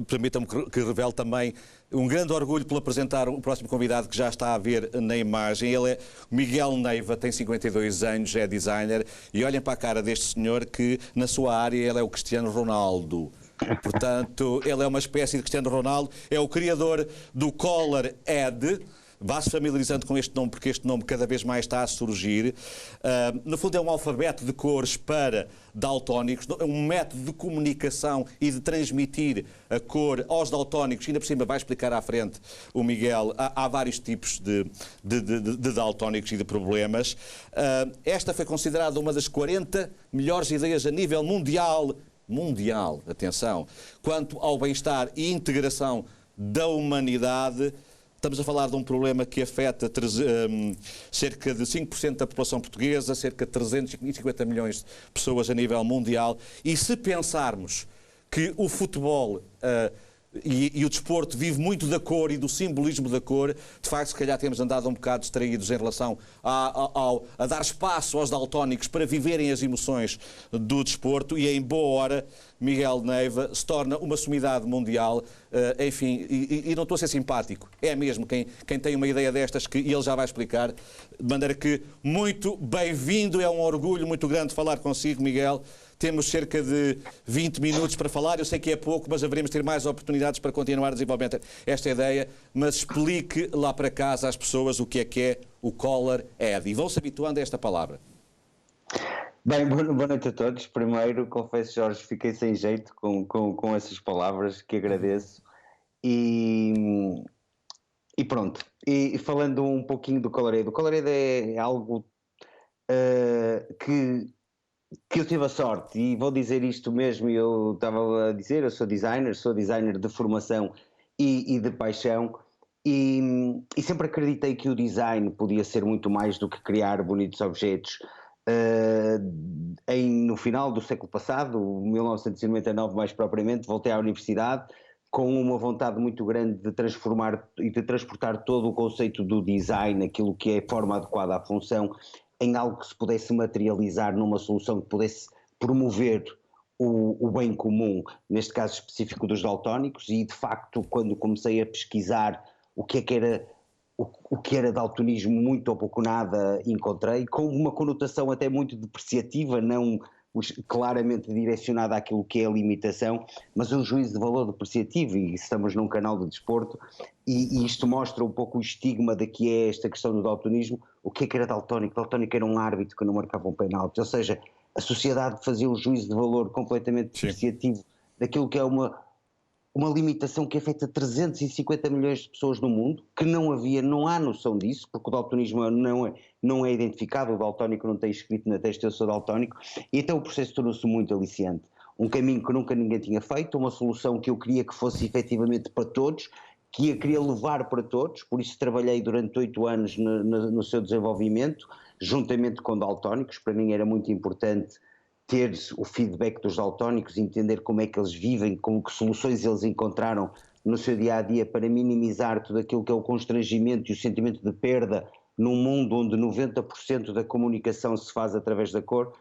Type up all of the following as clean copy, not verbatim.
permitam-me que revele também um grande orgulho por apresentar o próximo convidado que já está a ver na imagem. Ele é Miguel Neiva, tem 52 anos, é designer, e olhem para a cara deste senhor que na sua área ele é o Cristiano Ronaldo. Portanto, ele é uma espécie de Cristiano Ronaldo, é o criador do Color Ed. Vá-se familiarizando com este nome, porque este nome cada vez mais está a surgir. No fundo é um alfabeto de cores para daltónicos, um método de comunicação e de transmitir a cor aos daltónicos. Ainda por cima vai explicar à frente o Miguel, há vários tipos de daltónicos e de problemas. Esta foi considerada uma das 40 melhores ideias a nível mundial, atenção, quanto ao bem-estar e integração da humanidade. Estamos a falar de um problema que afeta cerca de 5% da população portuguesa, cerca de 350 milhões de pessoas a nível mundial. E se pensarmos que o futebol e o desporto vive muito da cor e do simbolismo da cor, de facto, se calhar temos andado um bocado distraídos em relação a dar espaço aos daltónicos para viverem as emoções do desporto, e em boa hora Miguel Neiva se torna uma sumidade mundial, enfim, e não estou a ser simpático, é mesmo quem tem uma ideia destas, que ele já vai explicar, de maneira que muito bem-vindo, é um orgulho muito grande falar consigo, Miguel. Temos cerca de 20 minutos para falar, eu sei que é pouco, mas haveremos de ter mais oportunidades para continuar a desenvolver esta ideia, mas explique lá para casa às pessoas o que é o Color Ed, e vão-se habituando a esta palavra. Bem, boa noite a todos. Primeiro, confesso, Jorge, fiquei sem jeito com essas palavras, que agradeço, e pronto. E falando um pouquinho do Color Ed, o Color Ed é algo que eu tive a sorte, e vou dizer isto mesmo, eu estava a dizer, eu sou designer de formação e de paixão, e sempre acreditei que o design podia ser muito mais do que criar bonitos objetos. No final do século passado, 1999 mais propriamente, voltei à universidade com uma vontade muito grande de transformar e de transportar todo o conceito do design, aquilo que é a forma adequada à função, em algo que se pudesse materializar numa solução que pudesse promover o bem comum, neste caso específico dos daltónicos. E de facto, quando comecei a pesquisar o que era daltonismo, muito ou pouco nada encontrei, com uma conotação até muito depreciativa, não claramente direcionada àquilo que é a limitação, mas um juízo de valor depreciativo, e estamos num canal de desporto, e isto mostra um pouco o estigma de que é esta questão do daltonismo. O que era daltónico? Daltónico era um árbitro que não marcava um penalti, ou seja, a sociedade fazia um juízo de valor completamente depreciativo daquilo que é uma limitação que afeta 350 milhões de pessoas no mundo, que não há noção disso, porque o daltonismo não é identificado, o daltónico não tem escrito na testa eu sou daltónico, e então o processo tornou-se muito aliciante. Um caminho que nunca ninguém tinha feito, uma solução que eu queria que fosse efetivamente para todos, que eu queria levar para todos, por isso trabalhei durante 8 anos no seu desenvolvimento, juntamente com daltónicos. Para mim era muito importante ter o feedback dos daltónicos, entender como é que eles vivem, como que soluções eles encontraram no seu dia-a-dia para minimizar tudo aquilo que é o constrangimento e o sentimento de perda num mundo onde 90% da comunicação se faz através da cor.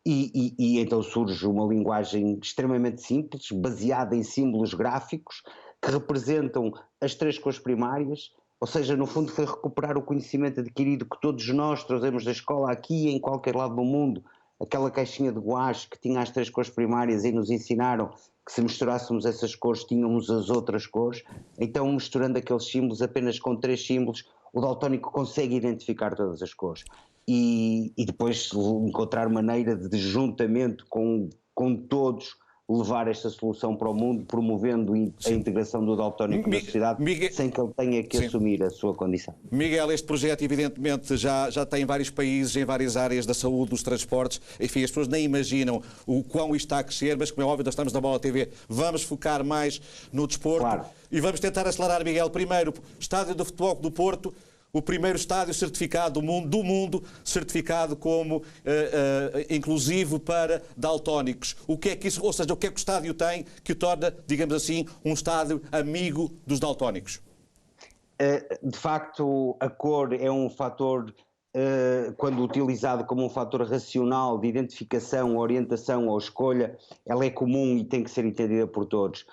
E então surge uma linguagem extremamente simples, baseada em símbolos gráficos, que representam as 3 cores primárias, ou seja, no fundo foi recuperar o conhecimento adquirido que todos nós trazemos da escola aqui e em qualquer lado do mundo, aquela caixinha de guache que tinha as 3 cores primárias e nos ensinaram que se misturássemos essas cores tínhamos as outras cores. Então, misturando aqueles símbolos, apenas com 3 símbolos, o daltónico consegue identificar todas as cores. E depois encontrar maneira de juntamento com todos, levar esta solução para o mundo, promovendo a integração do daltónico na sociedade, sem que ele tenha que assumir a sua condição. Miguel, este projeto evidentemente já tem em vários países, em várias áreas da saúde, dos transportes, enfim, as pessoas nem imaginam o quão isto está a crescer, mas como é óbvio, nós estamos na Bola TV, vamos focar mais no desporto, claro. E vamos tentar acelerar, Miguel. Primeiro, Estádio do Futebol do Porto, o primeiro estádio certificado do mundo, certificado como inclusivo para daltónicos. O que é que isso, ou seja, o que é que o estádio tem que o torna, digamos assim, um estádio amigo dos daltónicos? De facto, a cor é um fator, quando utilizado como um fator racional de identificação, orientação ou escolha, ela é comum e tem que ser entendida por todos.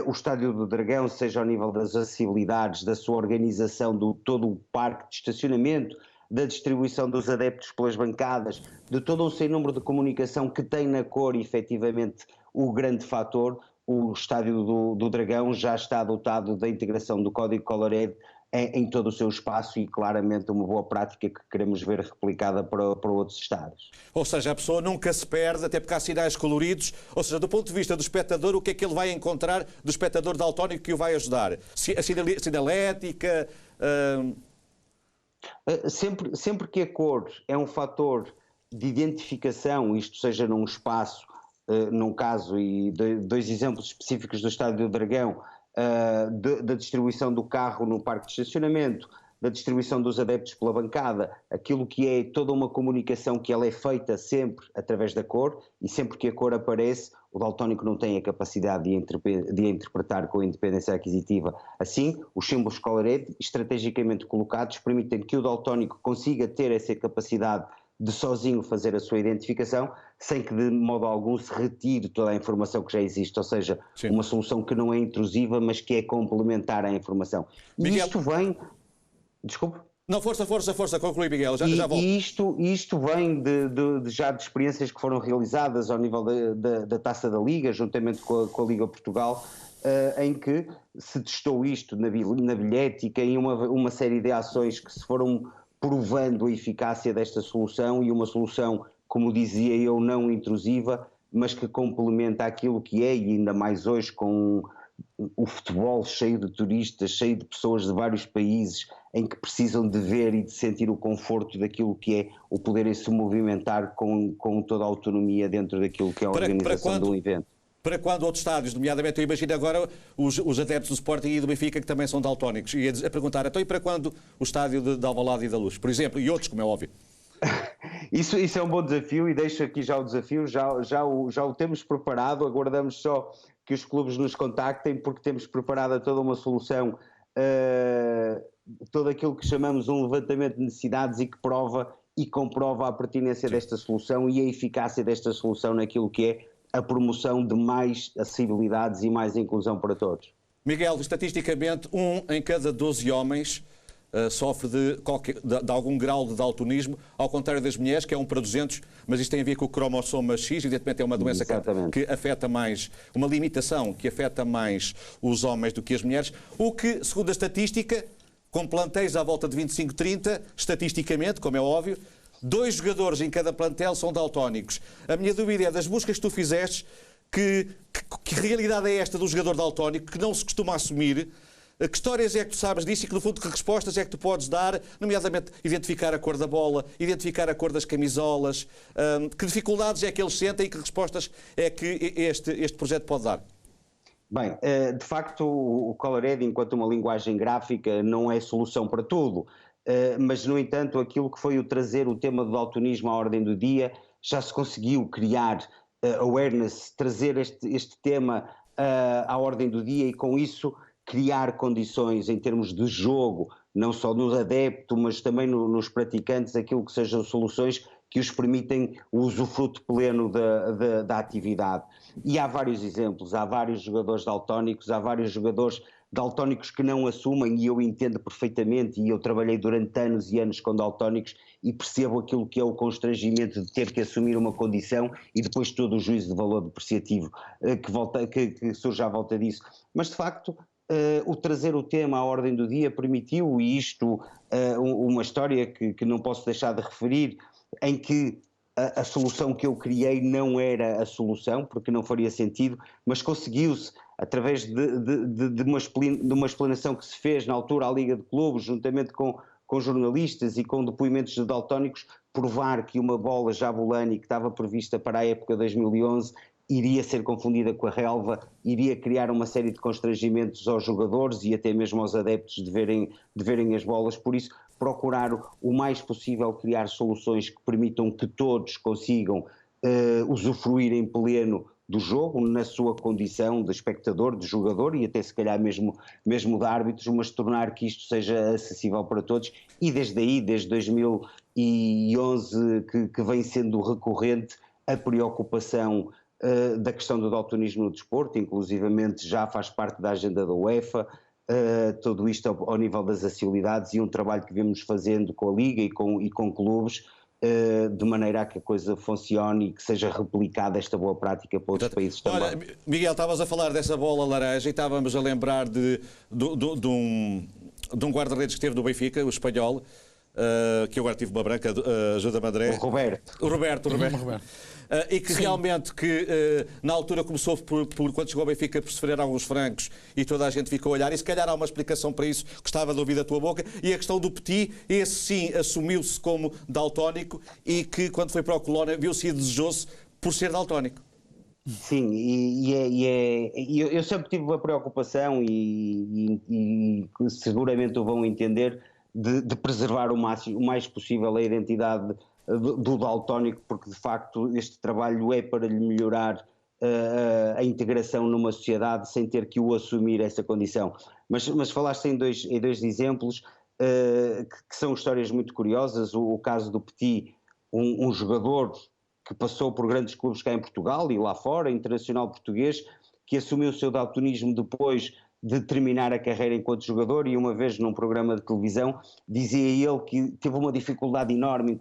o Estádio do Dragão, seja ao nível das acessibilidades, da sua organização, do todo o parque de estacionamento, da distribuição dos adeptos pelas bancadas, de todo um sem número de comunicação que tem na cor, efetivamente, o grande fator. O Estádio do Dragão já está dotado da integração do código Colored em todo o seu espaço e claramente uma boa prática que queremos ver replicada para outros estádios. Ou seja, a pessoa nunca se perde, até porque há sinais coloridos, ou seja, do ponto de vista do espectador, o que é que ele vai encontrar do espectador daltónico que o vai ajudar? A sinalética... Sempre que a cor é um fator de identificação, isto seja num espaço, num caso, e dois exemplos específicos do Estádio do Dragão, da distribuição do carro no parque de estacionamento, da distribuição dos adeptos pela bancada, aquilo que é toda uma comunicação que ela é feita sempre através da cor, e sempre que a cor aparece, o daltónico não tem a capacidade de interpretar com independência aquisitiva. Assim, os símbolos Colored, estrategicamente colocados, permitem que o daltónico consiga ter essa capacidade de sozinho fazer a sua identificação, sem que de modo algum se retire toda a informação que já existe, ou seja, sim, uma solução que não é intrusiva, mas que é complementar à informação. E Miguel, isto vem... Desculpe? Não, força, conclui, Miguel, já volto. Isto vem já de experiências que foram realizadas ao nível da Taça da Liga, juntamente com a Liga Portugal, em que se testou isto na bilhética e uma série de ações que se foram provando a eficácia desta solução, e uma solução, como dizia eu, não intrusiva, mas que complementa aquilo que é, e ainda mais hoje com o futebol cheio de turistas, cheio de pessoas de vários países, em que precisam de ver e de sentir o conforto daquilo que é o poderem se movimentar com toda a autonomia dentro daquilo que é a organização do evento. Para quando outros estádios, nomeadamente eu imagino agora os adeptos do Sporting e do Benfica, que também são daltónicos, e a perguntar, então e para quando o estádio de Alvalade e da Luz, por exemplo, e outros, como é óbvio? Isso é um bom desafio, e deixo aqui já o desafio, já o temos preparado, aguardamos só que os clubes nos contactem, porque temos preparada toda uma solução, todo aquilo que chamamos um levantamento de necessidades e que prova e comprova a pertinência desta solução e a eficácia desta solução naquilo que é a promoção de mais acessibilidades e mais inclusão para todos. Miguel, estatisticamente, 1 em cada 12 homens sofre de algum grau de daltonismo, ao contrário das mulheres, que é 1 para 200, mas isto tem a ver com o cromossoma X, evidentemente é uma doença que afeta mais, uma limitação que afeta mais os homens do que as mulheres, o que, segundo a estatística, com plantéis à volta de 25, 30, estatisticamente, como é óbvio, 2 jogadores em cada plantel são daltónicos. A minha dúvida é, das buscas que tu fizeste, que realidade é esta do jogador daltónico, que não se costuma assumir? Que histórias é que tu sabes disso e que, no fundo, que respostas é que tu podes dar, nomeadamente identificar a cor da bola, identificar a cor das camisolas, que dificuldades é que eles sentem e que respostas é que este projeto pode dar? Bem, de facto o Colored, enquanto uma linguagem gráfica, não é solução para tudo. Mas, no entanto, aquilo que foi o trazer o tema do daltonismo à ordem do dia, já se conseguiu criar awareness, trazer este tema à ordem do dia e, com isso, criar condições em termos de jogo, não só no adepto, mas também nos praticantes, aquilo que sejam soluções que os permitem o usufruto pleno da atividade. E há vários exemplos, há vários jogadores daltónicos, há vários jogadores daltónicos que não assumem, e eu entendo perfeitamente, e eu trabalhei durante anos e anos com daltónicos e percebo aquilo que é o constrangimento de ter que assumir uma condição e depois todo o juízo de valor depreciativo que surge à volta disso. Mas, de facto, o trazer o tema à ordem do dia permitiu, e isto, uma história que não posso deixar de referir, em que a solução que eu criei não era a solução, porque não faria sentido, mas conseguiu-se, através de uma explanação que se fez na altura à Liga de Clubes, juntamente com jornalistas e com depoimentos de daltónicos, provar que uma bola Jabulani que estava prevista para a época de 2011 iria ser confundida com a relva, iria criar uma série de constrangimentos aos jogadores e até mesmo aos adeptos de verem as bolas. Por isso, procurar o mais possível criar soluções que permitam que todos consigam usufruir em pleno do jogo, na sua condição de espectador, de jogador e até se calhar mesmo de árbitros, mas tornar que isto seja acessível para todos. E desde aí, desde 2011, que vem sendo recorrente a preocupação da questão do daltonismo no desporto, inclusivamente já faz parte da agenda da UEFA, tudo isto ao nível das acessibilidades e um trabalho que vemos fazendo com a Liga e com clubes, de maneira a que a coisa funcione e que seja replicada esta boa prática para outros países também. Olha, Miguel, estavas a falar dessa bola laranja e estávamos a lembrar de um guarda-redes que teve no Benfica, o espanhol, que eu agora tive uma branca, ajuda-me André. O Roberto. E que realmente, na altura começou quando chegou ao Benfica, por sofrer alguns francos e toda a gente ficou a olhar, e se calhar há uma explicação para isso, gostava de ouvir da tua boca, e a questão do Petit, esse sim assumiu-se como daltónico e que quando foi para o Colónia viu-se desejoso por ser daltónico. Sim, eu sempre tive a preocupação e seguramente o vão entender de preservar o mais possível a identidade do daltónico, porque de facto este trabalho é para lhe melhorar a integração numa sociedade sem ter que o assumir essa condição. Mas falaste em dois exemplos que são histórias muito curiosas. O caso do Petit, um jogador que passou por grandes clubes cá em Portugal e lá fora, internacional português, que assumiu o seu daltonismo depois de terminar a carreira enquanto jogador, e uma vez num programa de televisão dizia ele que teve uma dificuldade enorme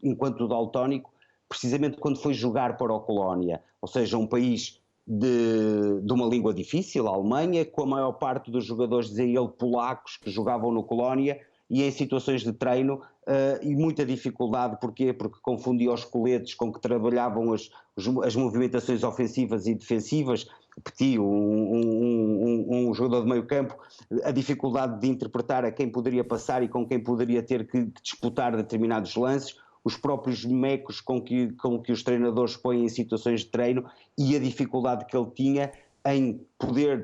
enquanto daltónico, precisamente quando foi jogar para o Colónia, ou seja, um país de uma língua difícil, a Alemanha, com a maior parte dos jogadores, dizia ele, polacos, que jogavam no Colónia, e em situações de treino, e muita dificuldade. Porquê? Porque confundia os coletes com que trabalhavam as movimentações ofensivas e defensivas. Petit, um jogador de meio campo, a dificuldade de interpretar a quem poderia passar e com quem poderia ter que disputar determinados lances, os próprios mecos com que os treinadores põem em situações de treino, e a dificuldade que ele tinha em poder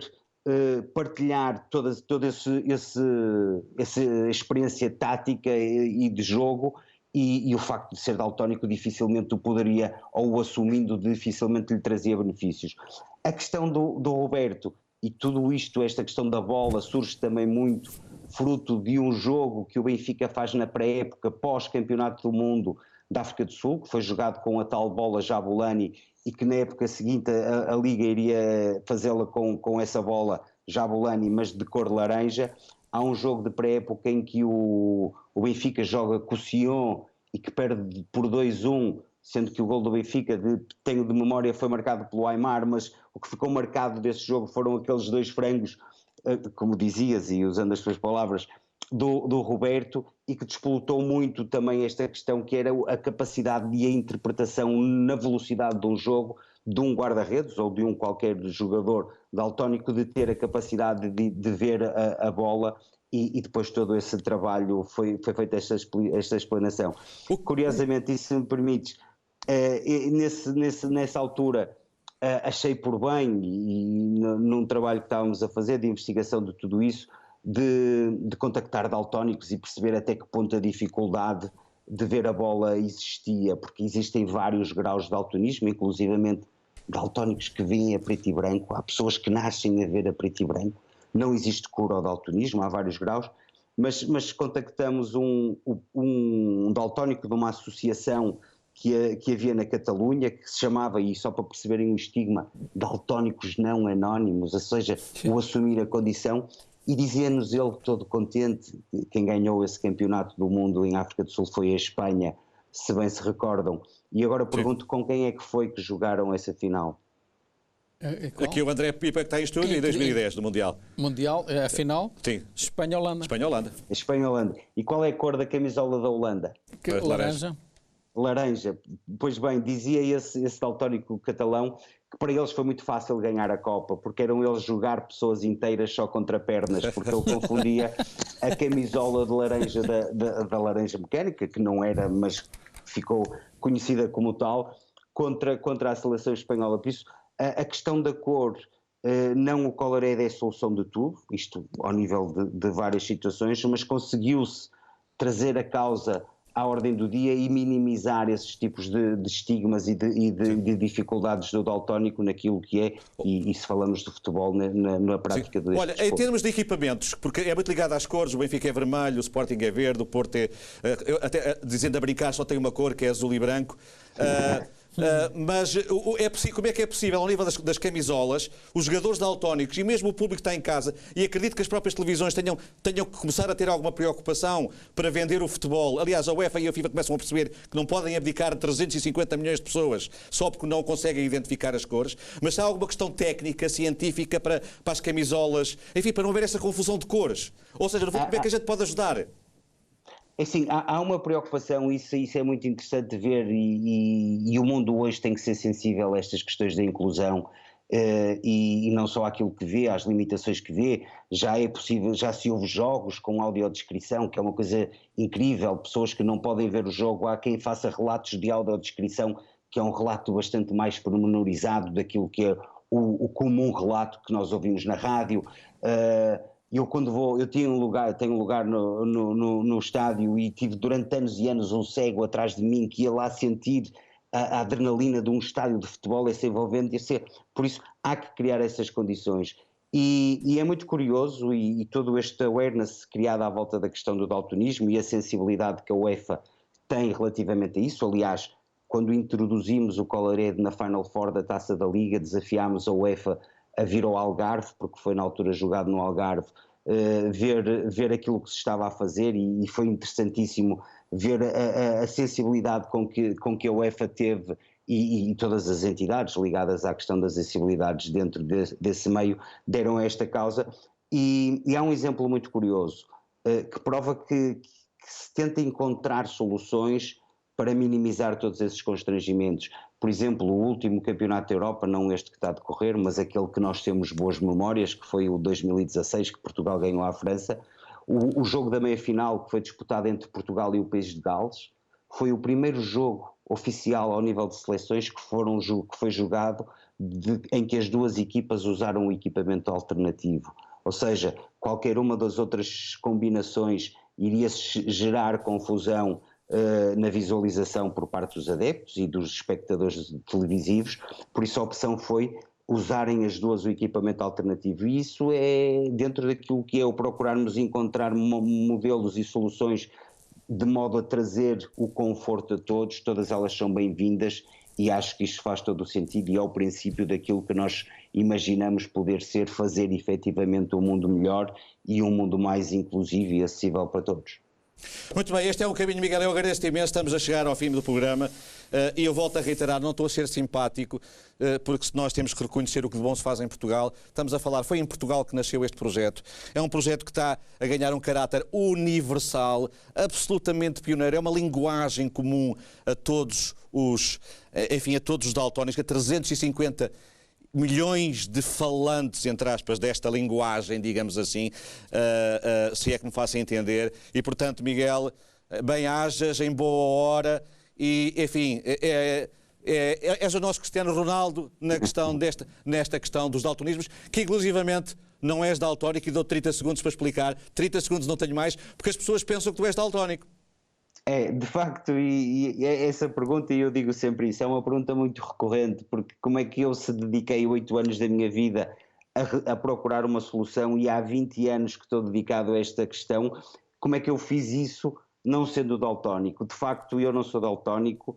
partilhar toda essa experiência tática e de jogo, e o facto de ser daltónico dificilmente o poderia, ou o assumindo, dificilmente lhe trazia benefícios. A questão do Roberto e tudo isto, esta questão da bola, surge também muito fruto de um jogo que o Benfica faz na pré-época pós-campeonato do mundo da África do Sul, que foi jogado com a tal bola Jabulani, e que na época seguinte a Liga iria fazê-la com essa bola Jabulani, mas de cor laranja. Há um jogo de pré-época em que o Benfica joga com o Sion e que perde por 2-1, sendo que o gol do Benfica, tenho de memória, foi marcado pelo Aimar, mas o que ficou marcado desse jogo foram aqueles 2 frangos, como dizias e usando as tuas palavras, do Roberto, e que despolutou muito também esta questão que era a capacidade e a interpretação na velocidade de um jogo, de um guarda-redes ou de um qualquer jogador daltónico, de ter a capacidade de ver a bola, e depois todo esse trabalho foi feita esta explanação. Curiosamente, e se me permites, nessa altura achei por bem, e num trabalho que estávamos a fazer de investigação de tudo isso, de contactar daltónicos e perceber até que ponto a dificuldade de ver a bola existia, porque existem vários graus de daltonismo, inclusivamente daltónicos que veem a preto e branco, há pessoas que nascem a ver a preto e branco, não existe cura ao daltonismo, há vários graus, mas contactamos um daltónico de uma associação que havia na Catalunha, que se chamava, e só para perceberem o estigma, daltónicos não anónimos, ou seja, o assumir a condição, e dizia-nos ele todo contente. Quem ganhou esse campeonato do mundo em África do Sul foi a Espanha, se bem se recordam. E agora pergunto, com quem é que foi que jogaram essa final? Aqui o André Pipa, que está em estúdio, em 2010, do Mundial. Mundial, a final? Sim. Espanha-Holanda. Espanha-Holanda. E qual é a cor da camisola da Holanda? Laranja. Laranja. Pois bem, dizia esse daltónico catalão que para eles foi muito fácil ganhar a Copa, porque eram eles jogar pessoas inteiras só contra pernas, porque ele confundia a camisola de laranja da laranja mecânica, que não era, mas ficou conhecida como tal, contra a seleção espanhola. Por isso, a questão da cor, não o Colored é a solução de tudo, isto ao nível de várias situações, mas conseguiu-se trazer a causa à ordem do dia e minimizar esses tipos de estigmas e de dificuldades do daltónico naquilo que é, e se falamos de futebol, na prática deste Olha, em termos de equipamentos, porque é muito ligado às cores, o Benfica é vermelho, o Sporting é verde, o Porto é, até dizendo a brincar, só tem uma cor, que é azul e branco. Mas como é que é possível, ao nível das camisolas, os jogadores daltónicos e mesmo o público que está em casa, e acredito que as próprias televisões tenham que começar a ter alguma preocupação para vender o futebol. Aliás, a UEFA e a FIFA começam a perceber que não podem abdicar de 350 milhões de pessoas só porque não conseguem identificar as cores. Mas há alguma questão técnica, científica para as camisolas, enfim, para não haver essa confusão de cores. Ou seja, como é que a gente pode ajudar? Assim, há uma preocupação, isso é muito interessante de ver, e o mundo hoje tem que ser sensível a estas questões da inclusão, e não só àquilo que vê, às limitações que vê. Já é possível, já se houve jogos com audiodescrição, que é uma coisa incrível, pessoas que não podem ver o jogo, há quem faça relatos de audiodescrição, que é um relato bastante mais pormenorizado daquilo que é o comum relato que nós ouvimos na rádio. Eu quando vou, eu tenho um lugar no estádio, e tive durante anos e anos um cego atrás de mim que ia lá sentir a adrenalina de um estádio de futebol, esse envolvente, por isso há que criar essas condições. E é muito curioso, e todo este awareness criado à volta da questão do daltonismo e a sensibilidade que a UEFA tem relativamente a isso. Aliás, quando introduzimos o Colored na Final Four da Taça da Liga, desafiámos a UEFA a vir ao Algarve, porque foi na altura jogado no Algarve, ver aquilo que se estava a fazer, e foi interessantíssimo ver a sensibilidade com que a UEFA teve, e todas as entidades ligadas à questão das acessibilidades dentro desse meio deram a esta causa. E há um exemplo muito curioso, que prova que se tenta encontrar soluções para minimizar todos esses constrangimentos. Por exemplo, o último campeonato da Europa, não este que está a decorrer, mas aquele que nós temos boas memórias, que foi o 2016, que Portugal ganhou à França. O jogo da meia-final, que foi disputado entre Portugal e o País de Gales, foi o primeiro jogo oficial ao nível de seleções que foi jogado em que as duas equipas usaram um equipamento alternativo. Ou seja, qualquer uma das outras combinações iria gerar confusão na visualização por parte dos adeptos e dos espectadores televisivos, por isso a opção foi usarem as duas o equipamento alternativo, e isso é dentro daquilo que é o procurarmos encontrar modelos e soluções de modo a trazer o conforto a todos. Todas elas são bem-vindas, e acho que isto faz todo o sentido, e é o princípio daquilo que nós imaginamos poder ser, fazer efetivamente um mundo melhor e um mundo mais inclusivo e acessível para todos. Muito bem, este é o caminho, Miguel. Eu agradeço-te imenso. Estamos a chegar ao fim do programa, e eu volto a reiterar, não estou a ser simpático, porque nós temos que reconhecer o que de bom se faz em Portugal. Estamos a falar, foi em Portugal que nasceu este projeto. É um projeto que está a ganhar um caráter universal, absolutamente pioneiro. É uma linguagem comum a todos a todos os daltónicos, a 350 milhões de falantes, entre aspas, desta linguagem, digamos assim, se é que me façam entender. E, portanto, Miguel, bem-ajas, em boa hora, e, enfim, és o nosso Cristiano Ronaldo nesta questão dos daltonismos, que, inclusivamente, não és daltónico, e dou 30 segundos para explicar. 30 segundos, não tenho mais, porque as pessoas pensam que tu és daltónico. De facto, e essa pergunta, e eu digo sempre isso, é uma pergunta muito recorrente, porque como é que eu se dediquei 8 anos da minha vida a procurar uma solução, e há 20 anos que estou dedicado a esta questão, como é que eu fiz isso não sendo daltónico? De facto, eu não sou daltónico,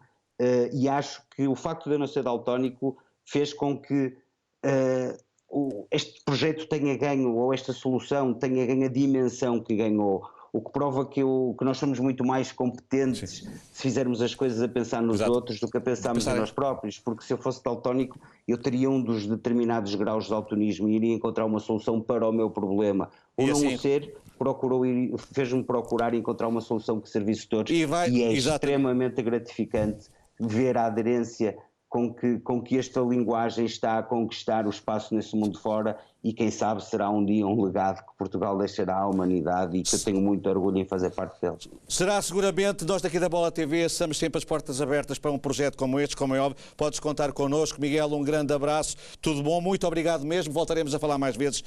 e acho que o facto de eu não ser daltónico fez com que este projeto tenha ganho, ou esta solução tenha ganho a dimensão que ganhou. O que prova que nós somos muito mais competentes, sim, se fizermos as coisas a pensar nos Exato. Outros do que a pensarmos em nós próprios, porque se eu fosse daltónico eu teria um dos determinados graus de daltonismo e iria encontrar uma solução para o meu problema. Ou não o ser, fez-me procurar encontrar uma solução que servisse a todos, e é extremamente gratificante ver a aderência com que esta linguagem está a conquistar o espaço nesse mundo fora, e quem sabe será um dia um legado que Portugal deixará à humanidade, e que eu tenho muito orgulho em fazer parte dele. Será seguramente. Nós daqui da Bola TV estamos sempre as portas abertas para um projeto como este, como é óbvio. Podes contar connosco. Miguel, um grande abraço, tudo bom, muito obrigado mesmo, voltaremos a falar mais vezes.